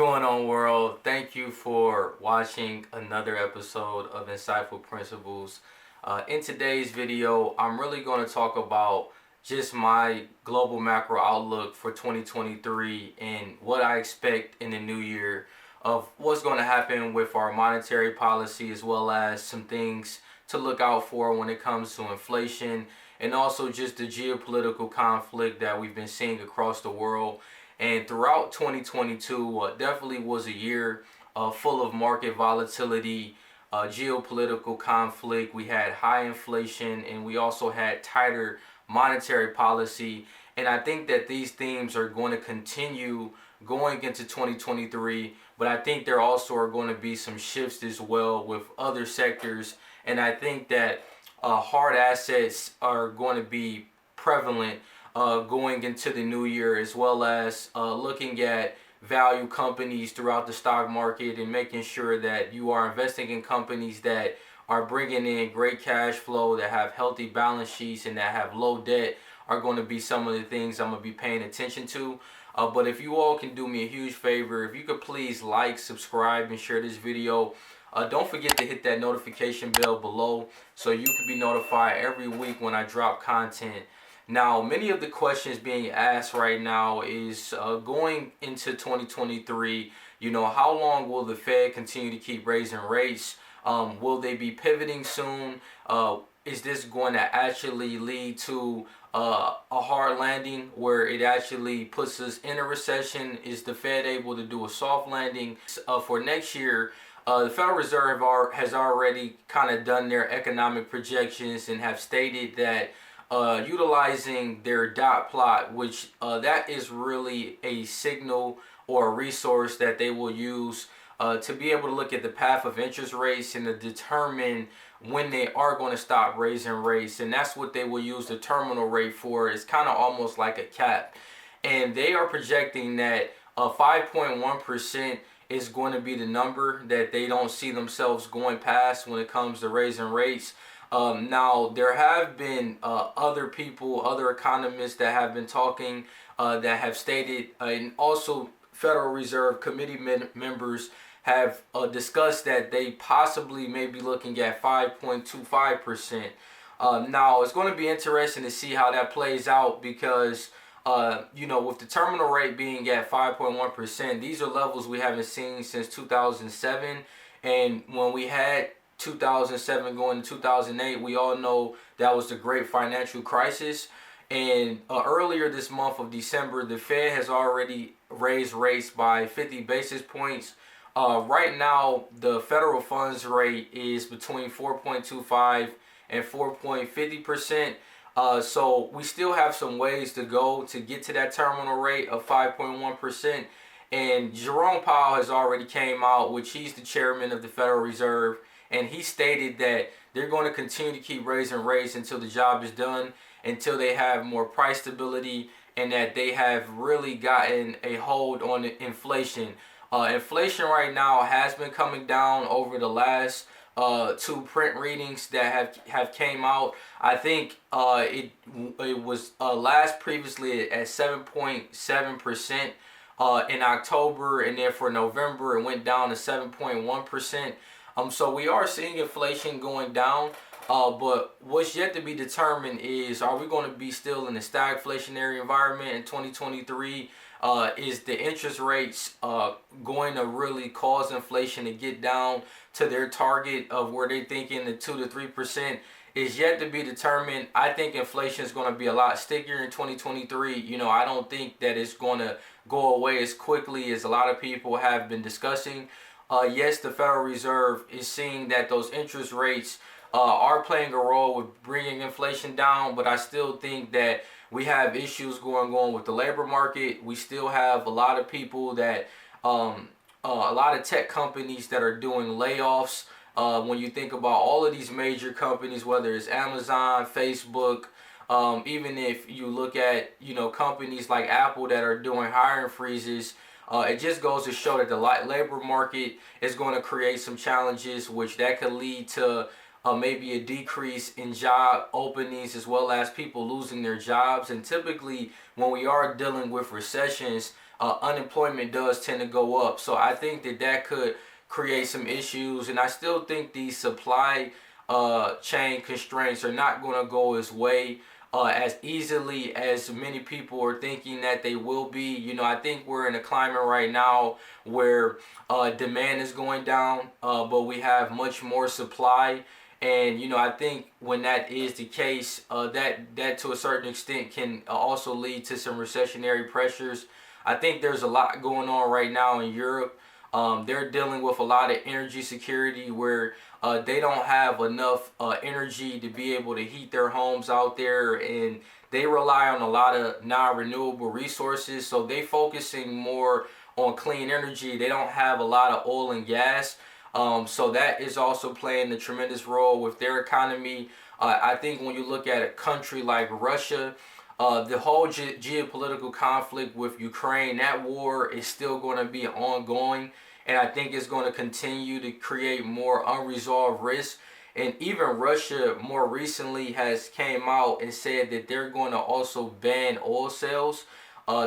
going on, world? Thank you for watching another episode of Insightful Principles. In today's video, I'm really going to talk about just my global macro outlook for 2023 and what I expect in the new year of what's going to happen with our monetary policy, as well as some things to look out for when it comes to inflation and also just the geopolitical conflict that we've been seeing across the world. And throughout 2022, definitely was a year full of market volatility, geopolitical conflict. We had high inflation, and we also had tighter monetary policy. And I think that these themes are going to continue going into 2023. But I think there also are going to be some shifts as well with other sectors. And I think that hard assets are going to be prevalent going into the new year, as well as looking at value companies throughout the stock market and making sure that you are investing in companies that are bringing in great cash flow, that have healthy balance sheets, and that have low debt are going to be some of the things I'm going to be paying attention to. But if you all can do me a huge favor, if you could please like, subscribe, and share this video. Don't forget to hit that notification bell below so you can be notified every week when I drop content. Now, many of the questions being asked right now is going into 2023, how long will the Fed continue to keep raising rates? Will they be pivoting soon? Is this going to actually lead to a hard landing where it actually puts us in a recession? Is the Fed able to do a soft landing for next year? The Federal Reserve has already kind of done their economic projections and have stated that utilizing their dot plot, which that is really a signal or a resource that they will use to be able to look at the path of interest rates and to determine when they are going to stop raising rates. And that's what they will use the terminal rate for. It's kind of almost like a cap. And they are projecting that 5.1% is going to be the number that they don't see themselves going past when it comes to raising rates. Now, there have been other people, other economists that have been talking that have stated, and also Federal Reserve Committee members have discussed that they possibly may be looking at 5.25%. Now, it's going to be interesting to see how that plays out because, with the terminal rate being at 5.1%, these are levels we haven't seen since 2007. And when we had 2007 going to 2008, we all know that was the great financial crisis. And earlier this month of December, the Fed has already raised rates by 50 basis points. Right now, the federal funds rate is between 4.25 and 4.50%. So we still have some ways to go to get to that terminal rate of 5.1%. And Jerome Powell has already came out, which he's the chairman of the Federal Reserve, and he stated that they're going to continue to keep raising rates until the job is done, until they have more price stability, and that they have really gotten a hold on the inflation. Inflation right now has been coming down over the last two print readings that have came out. I think it was last previously at 7.7% in October, and then for November it went down to 7.1%. So we are seeing inflation going down, but what's yet to be determined is, are we going to be still in a stagflationary environment in 2023? Is the interest rates going to really cause inflation to get down to their target of where they're thinking the 2 to 3%? Is yet to be determined. I think inflation is going to be a lot stickier in 2023. I don't think that it's going to go away as quickly as a lot of people have been discussing. Yes, the Federal Reserve is seeing that those interest rates are playing a role with bringing inflation down, but I still think that we have issues going on with the labor market. We still have a lot of people that, a lot of tech companies that are doing layoffs. When you think about all of these major companies, whether it's Amazon, Facebook, even if you look at, companies like Apple that are doing hiring freezes, it just goes to show that the labor market is going to create some challenges, which that could lead to maybe a decrease in job openings as well as people losing their jobs. And typically when we are dealing with recessions, unemployment does tend to go up. So I think that that could create some issues. And I still think the supply chain constraints are not going to go his way as easily as many people are thinking that they will be. You know, I think we're in a climate right now where demand is going down, but we have much more supply. And you know, I think when that is the case, that to a certain extent can also lead to some recessionary pressures. I think there's a lot going on right now in Europe. They're dealing with a lot of energy security where they don't have enough energy to be able to heat their homes out there, and they rely on a lot of non-renewable resources. So they focusing more on clean energy. They don't have a lot of oil and gas. So that is also playing a tremendous role with their economy. I think when you look at a country like Russia, the whole geopolitical conflict with Ukraine, that war is still going to be ongoing. And I think it's going to continue to create more unresolved risks. And even Russia more recently has came out and said that they're going to also ban oil sales.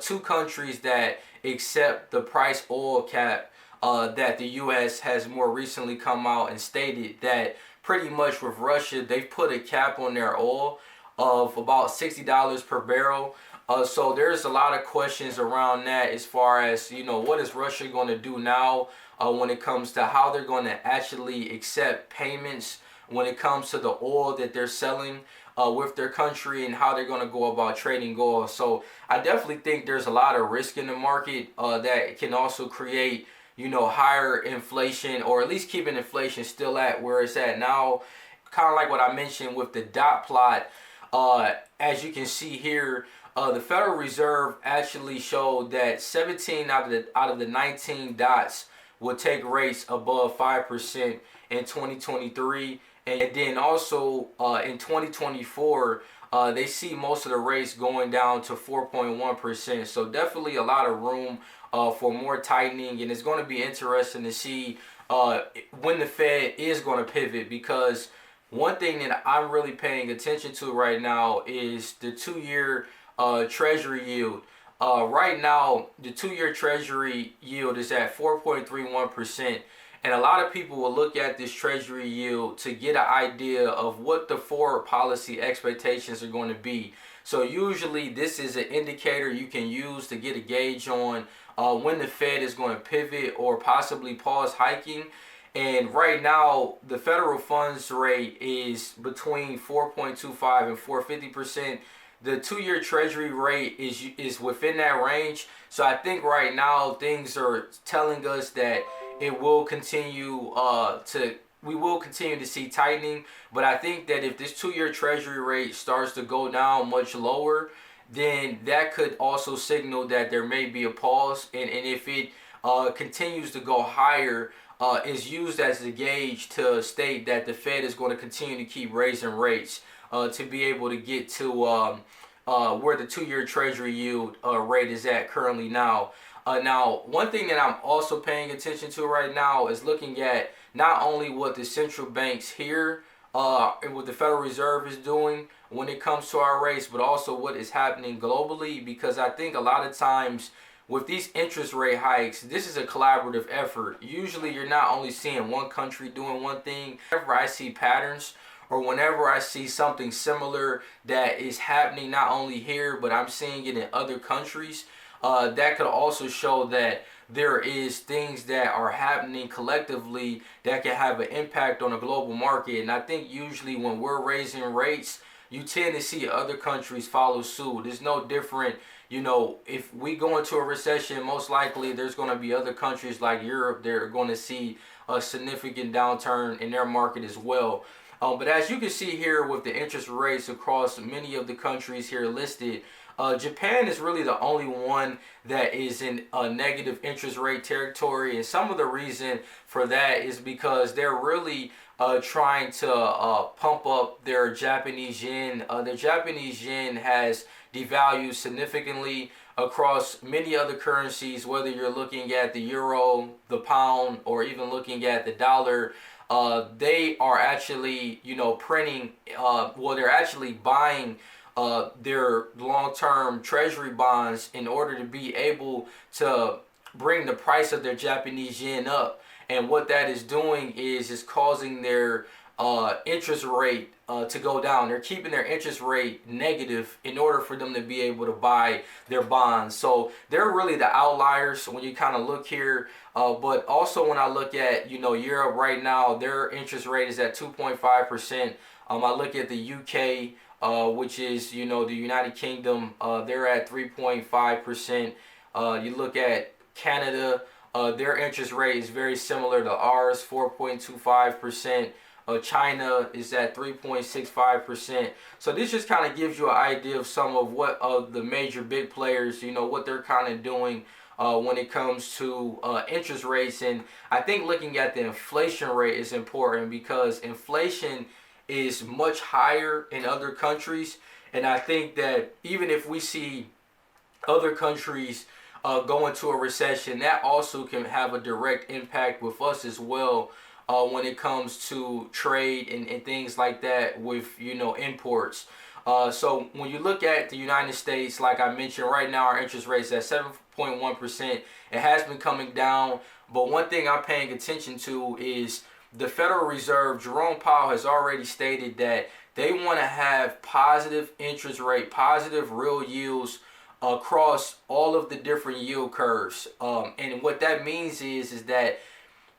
Two countries that accept the price oil cap that the U.S. has more recently come out and stated that pretty much with Russia, they've put a cap on their oil of about $60 per barrel. So there's a lot of questions around that as far as, you know, what is Russia going to do now when it comes to how they're going to actually accept payments when it comes to the oil that they're selling with their country, and how they're going to go about trading oil. So I definitely think there's a lot of risk in the market that can also create, you know, higher inflation, or at least keeping inflation still at where it's at now. Kind of like what I mentioned with the dot plot. As you can see here, the Federal Reserve actually showed that 17 out of the 19 dots will take rates above 5% in 2023, and then also in 2024 they see most of the rates going down to 4.1%. So definitely a lot of room for more tightening, and it's going to be interesting to see when the Fed is going to pivot, because one thing that I'm really paying attention to right now is the 2-year Treasury yield. Right now, the 2-year Treasury yield is at 4.31%. And a lot of people will look at this Treasury yield to get an idea of what the forward policy expectations are going to be. So usually this is an indicator you can use to get a gauge on when the Fed is going to pivot or possibly pause hiking. And right now, the federal funds rate is between 4.25 and 4.50%. The 2-year Treasury rate is within that range. So I think right now things are telling us that it will continue we will continue to see tightening. But I think that if this 2-year Treasury rate starts to go down much lower, then that could also signal that there may be a pause. And if it continues to go higher, is used as a gauge to state that the Fed is going to continue to keep raising rates to be able to get to where the 2-year Treasury yield rate is at currently now. Now, one thing that I'm also paying attention to right now is looking at not only what the central banks here and what the Federal Reserve is doing when it comes to our rates, but also what is happening globally, because I think a lot of times with these interest rate hikes, this is a collaborative effort. Usually you're not only seeing one country doing one thing. Whenever I see patterns, or whenever I see something similar that is happening not only here, but I'm seeing it in other countries, that could also show that there is things that are happening collectively that can have an impact on the global market. And I think usually when we're raising rates, you tend to see other countries follow suit. It's no different. You know, if we go into a recession, most likely there's going to be other countries like Europe that are going to see a significant downturn in their market as well. But as you can see here with the interest rates across many of the countries here listed, Japan is really the only one that is in a negative interest rate territory. And some of the reason for that is because they're really trying to pump up their Japanese yen. The Japanese yen has devalued significantly across many other currencies, whether you're looking at the euro, the pound, or even looking at the dollar. they are actually, printing, they're actually buying their long-term treasury bonds in order to be able to bring the price of their Japanese yen up. And what that is doing is causing their interest rate to go down. They're keeping their interest rate negative in order for them to be able to buy their bonds. So they're really the outliers when you kind of look here. But also when I look at, Europe right now, their interest rate is at 2.5%. I look at the UK, which is, the United Kingdom, they're at 3.5%. You look at Canada, their interest rate is very similar to ours, 4.25%. China is at 3.65%. So this just kind of gives you an idea of some of what the major big players, what they're kind of doing when it comes to interest rates. And I think looking at the inflation rate is important because inflation is much higher in other countries. And I think that even if we see other countries go into a recession, that also can have a direct impact with us as well when it comes to trade and things like that with, imports. So when you look at the United States, like I mentioned, right now our interest rate is at 7.1%. It has been coming down, but one thing I'm paying attention to is the Federal Reserve. Jerome Powell has already stated that they want to have positive interest rate, positive real yields across all of the different yield curves. And what that means is that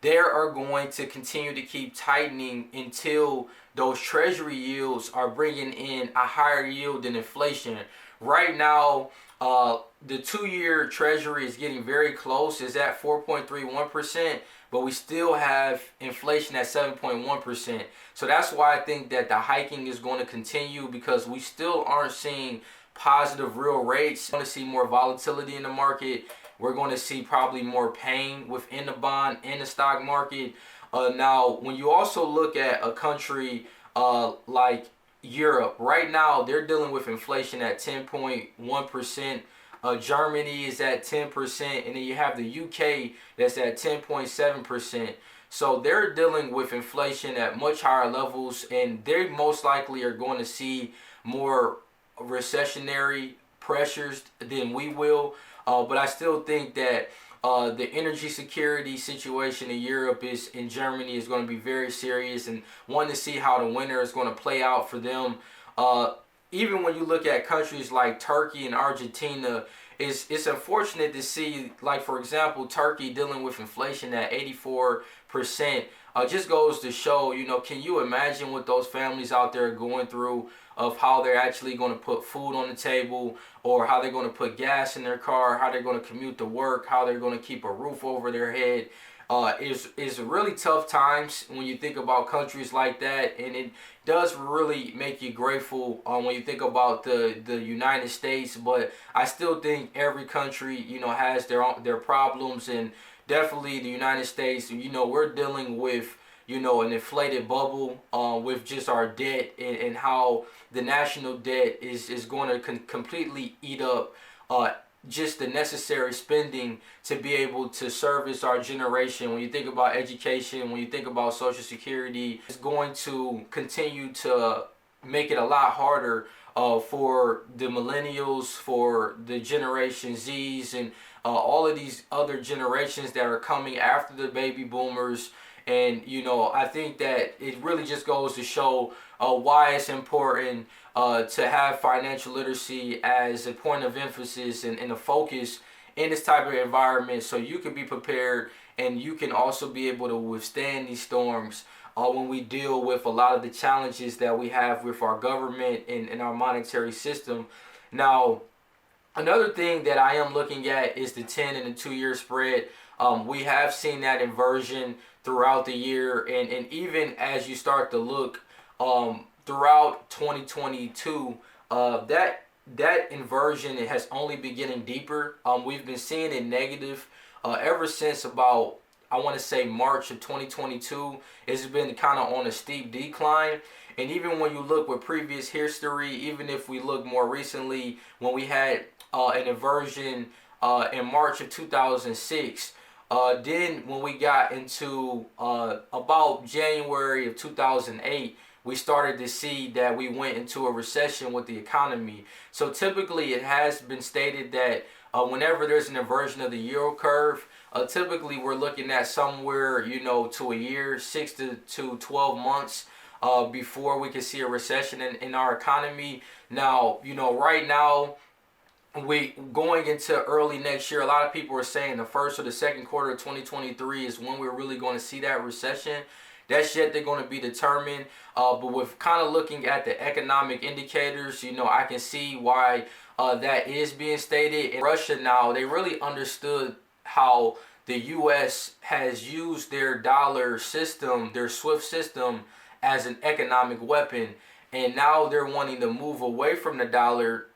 they are going to continue to keep tightening until those treasury yields are bringing in a higher yield than inflation. Right now, the 2-year treasury is getting very close. It's at 4.31%, but we still have inflation at 7.1%. So that's why I think that the hiking is going to continue, because we still aren't seeing positive real rates. We're going to see more volatility in the market. We're going to see probably more pain within the bond and the stock market. Now, when you also look at a country like Europe, right now they're dealing with inflation at 10.1%. Germany is at 10%, and then you have the UK that's at 10.7%. So they're dealing with inflation at much higher levels, and they most likely are going to see more recessionary pressures than we will. But I still think that the energy security situation in Germany is going to be very serious, and wanting to see how the winter is going to play out for them. Even when you look at countries like Turkey and Argentina, it's unfortunate to see, like, for example, Turkey dealing with inflation at 84%. Just goes to show, can you imagine what those families out there are going through, of how they're actually going to put food on the table, or how they're going to put gas in their car, how they're going to commute to work, how they're going to keep a roof over their head. It's really tough times when you think about countries like that, and it does really make you grateful when you think about the United States. But I still think every country, has their problems, and definitely the United States, we're dealing with, an inflated bubble with just our debt, and how the national debt is going to completely eat up just the necessary spending to be able to service our generation. When you think about education, when you think about Social Security, it's going to continue to make it a lot harder for the millennials, for the Generation Zs, and all of these other generations that are coming after the baby boomers. And, I think that it really just goes to show why it's important to have financial literacy as a point of emphasis and a focus in this type of environment, so you can be prepared and you can also be able to withstand these storms when we deal with a lot of the challenges that we have with our government and our monetary system. Now, another thing that I am looking at is the 10 and the 2-year spread. We have seen that inversion throughout the year, and even as you start to look throughout 2022, that inversion, it has only been getting deeper. We've been seeing it negative ever since about, I want to say, March of 2022. It's been kind of on a steep decline. And even when you look with previous history, even if we look more recently, when we had an inversion in March of 2006, Then when we got into about January of 2008, we started to see that we went into a recession with the economy. So typically it has been stated that whenever there's an inversion of the yield curve, typically we're looking at somewhere, to a year, 6 to 12 months before we can see a recession in our economy. Now, right now, we going into early next year, a lot of people are saying the first or the second quarter of 2023 is when we're really going to see that recession. That's yet they're going to be determined. But with kind of looking at the economic indicators, I can see why that is being stated. In Russia now, they really understood how the U.S. has used their dollar system, their SWIFT system, as an economic weapon. And now they're wanting to move away from the dollar,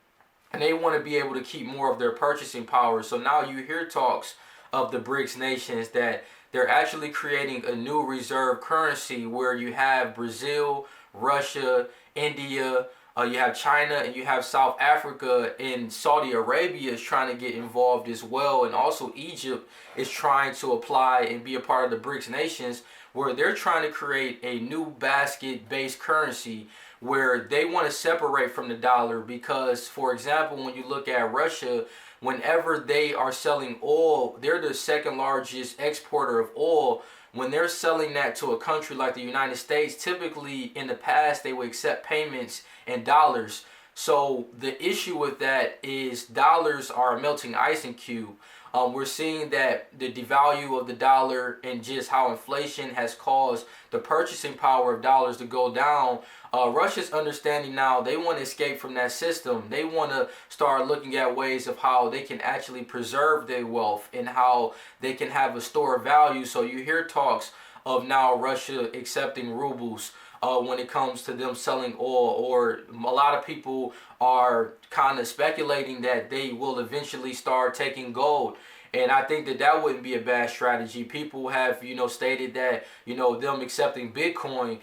and they want to be able to keep more of their purchasing power. So now you hear talks of the BRICS nations that they're actually creating a new reserve currency where you have Brazil, Russia, India, you have China, and you have South Africa, and Saudi Arabia is trying to get involved as well. And also Egypt is trying to apply and be a part of the BRICS nations, where they're trying to create a new basket-based currency where they want to separate from the dollar. Because, for example, when you look at Russia, whenever they are selling oil, they're the second largest exporter of oil. When they're selling that to a country like the United States, typically in the past they would accept payments in dollars. So the issue with that is dollars are a melting icing cube. We're seeing that the devalue of the dollar and just how inflation has caused the purchasing power of dollars to go down. Russia's understanding now they want to escape from that system. They want to start looking at ways of how they can actually preserve their wealth and how they can have a store of value. So you hear talks of now Russia accepting rubles when it comes to them selling oil, or a lot of people are kind of speculating that they will eventually start taking gold. And I think that that wouldn't be a bad strategy. People have, stated that, them accepting Bitcoin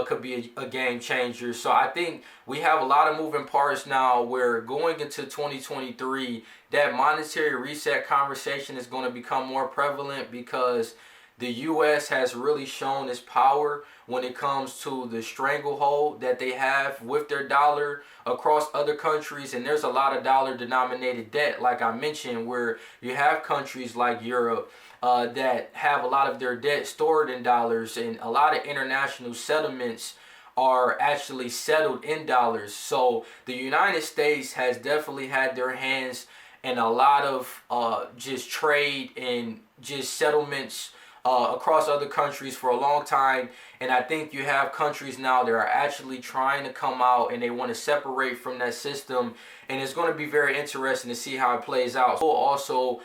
could be a game changer. So I think we have a lot of moving parts now where going into 2023, that monetary reset conversation is going to become more prevalent, because the U.S. has really shown its power when it comes to the stranglehold that they have with their dollar across other countries. And there's a lot of dollar denominated debt, like I mentioned, where you have countries like Europe that have a lot of their debt stored in dollars, and a lot of international settlements are actually settled in dollars. So the United States has definitely had their hands in a lot of just trade and just settlements across other countries for a long time. And I think you have countries now that are actually trying to come out and they want to separate from that system. And it's going to be very interesting to see how it plays out. We'll also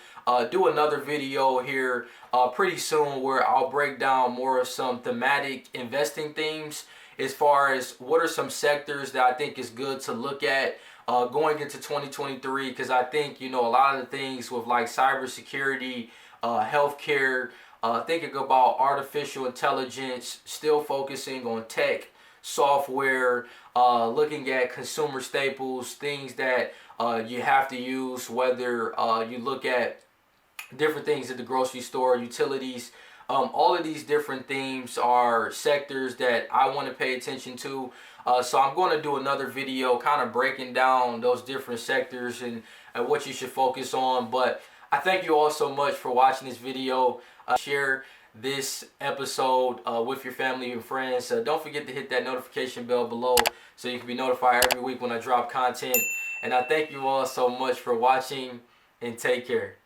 do another video here pretty soon where I'll break down more of some thematic investing themes, as far as what are some sectors that I think is good to look at going into 2023. Because I think, a lot of the things with like cybersecurity, healthcare, thinking about artificial intelligence, still focusing on tech, software, looking at consumer staples, things that you have to use, whether you look at different things at the grocery store, utilities. All of these different themes are sectors that I want to pay attention to. So I'm going to do another video kind of breaking down those different sectors and what you should focus on. But I thank you all so much for watching this video. Share this episode with your family and friends. Don't forget to hit that notification bell below so you can be notified every week when I drop content. And I thank you all so much for watching, and take care.